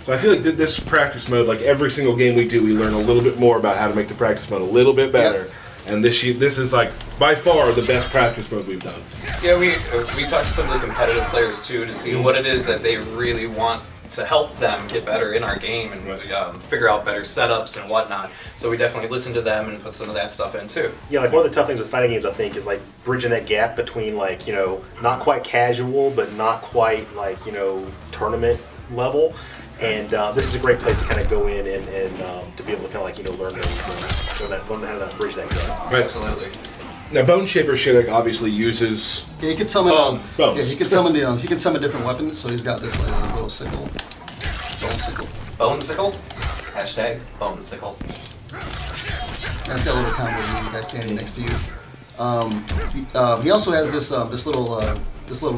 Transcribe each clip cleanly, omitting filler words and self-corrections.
So I feel like this practice mode, like every single game we do, we learn a little bit more about how to make the practice mode a little bit better. Yep. And this is like by far the best practice mode we've done. Yeah, we talked to some of the competitive players too to see what it is that they really want to help them get better in our game and figure out better setups and whatnot. So we definitely listen to them and put some of that stuff in too. Yeah, like one of the tough things with fighting games, I think, is like bridging that gap between like, you know, not quite casual, but not quite like, you know, tournament level. And this is a great place to kind of go in and to be able to kind of like, you know, learn those and learn how to bridge that gap. Right. Absolutely. Now, Bone Shaper Shidduch obviously uses Yeah, he can summon. bones. Yeah, he can summon he can summon different weapons. So he's got this like little sickle, bone sickle. Bone sickle? Hashtag bone sickle. And it's got a little combo with you guys standing next to you. He also has this this little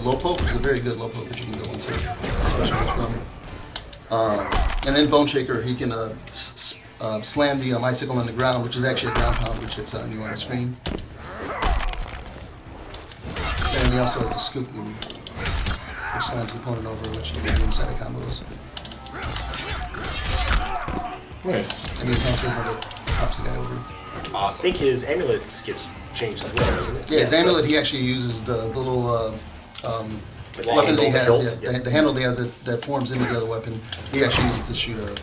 low poke, which is a very good low poke that you can go into, especially from. And then Bone Shaker, he can slam the icicle on the ground, which is actually a ground pound, which hits you on the screen. And he also has the scoop move, which slams the opponent over, which you can do inside of combos. Nice. And he transfers over, pops the guy over. I Awesome. think his amulet gets changed as well, doesn't it? Yeah, his amulet, he actually uses the little Like weapon that he has, hilt? the handle that he has that forms into the other weapon. He actually uses it to shoot a.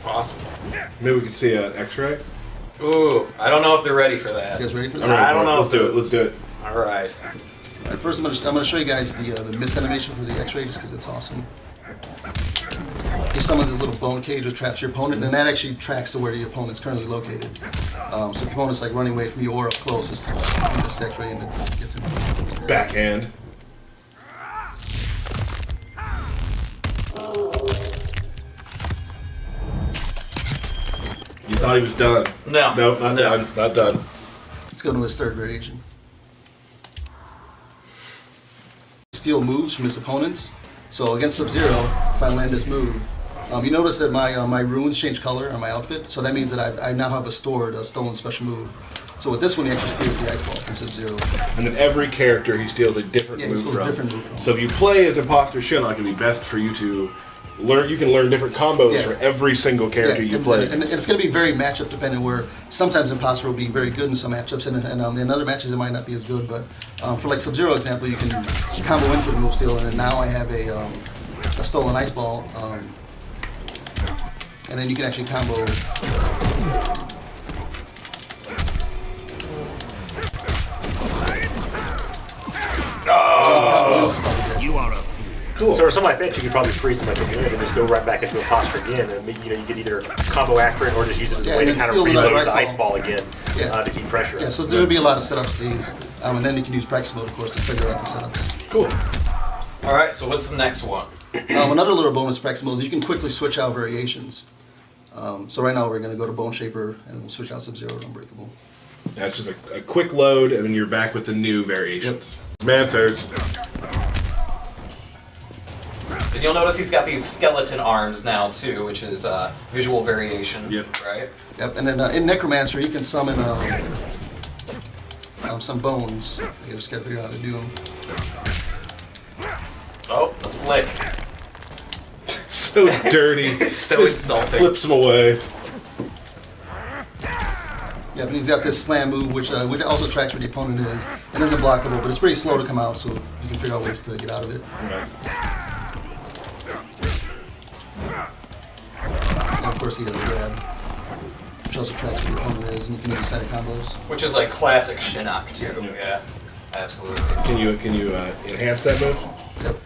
Awesome. Maybe we could see an X-ray. Ooh, I don't know if they're ready for that. You guys ready for I'm that? ready I don't for it. know Let's if do it. Let's do it. All right. Alright, first, I'm gonna show you guys the miss animation for the X-ray just because it's awesome. He summons this little bone cage which traps your opponent, and that actually tracks to where the opponent's currently located. So if the opponent's like running away from you or up close, it's this X-ray and it gets him. Backhand. You thought he was done. No. Nope, not done. Not done. Let's go to his third variation. Steal moves from his opponents. So against Sub-Zero, if I land this move, you notice that my runes change color on my outfit, so that means that I now have a stolen special move. So with this one, he actually steals the ice ball from Sub-Zero. And then every character he steals a different Yeah, he move steals a from. different move from. So if you play as Imposter Shidduch, it'd be best for you to learn. You can learn different combos Yeah. for every single character you play. And it's going to be very matchup dependent. Where sometimes Imposter will be very good in some matchups, and in other matches it might not be as good. But for like Sub-Zero example, you can combo into the move steal, and then now I have a stolen ice ball, and then you can actually combo. Cool. So or something like that, you could probably freeze them like a minute and just go right back into Imposter again, and you know you could either combo after it or just use it as a way to and kind of steal another reload the ice ice ball again Yeah. to keep pressure. Yeah, so there would be a lot of setups to these, and then you can use practice mode, of course, to figure out the setups. Cool. All right. So what's the next one? Another little bonus practice mode is you can quickly switch out variations. So right now we're going to go to Bone Shaper, and we'll switch out Sub-Zero to Unbreakable. That's just a quick load, and then you're back with the new variations. Mansers. And you'll notice he's got these skeleton arms now too, which is visual variation. Yep. Right. Yep, and then in Necromancer, he can summon some bones. You just got to figure out how to do them. Oh, the flick. So dirty. It's so Just insulting. Flips him away. Yep, and he's got this slam move, which also tracks where the opponent is. It isn't blockable, but it's pretty slow to come out, so you can figure out ways to get out of it. And of course, he has a grab, which also tracks where the opponent is, and you can use side of combos. Which is like classic Shinnok too. Yeah. Yeah. Absolutely. Can you enhance that move? Yep.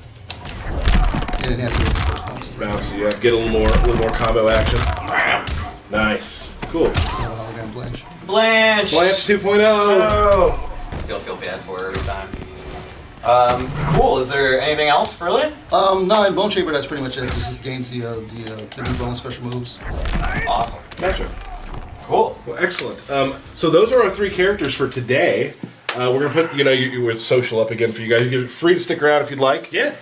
And it has to be the first bounce. Bounce. Yeah. Get a little more combo action. Nice. Cool. Hologram Blanche. Blanche. Blanche 2.0. Oh. Still feel bad for her every time. Cool. Is there anything else, really? No, in Bone Shaper, that's pretty much it. It just gains the new bone special moves. Awesome. Gotcha. Cool. Well, excellent. So those are our 3 characters for today. We're gonna put, you with social up again for you guys. You're free to stick around if you'd like. Yeah.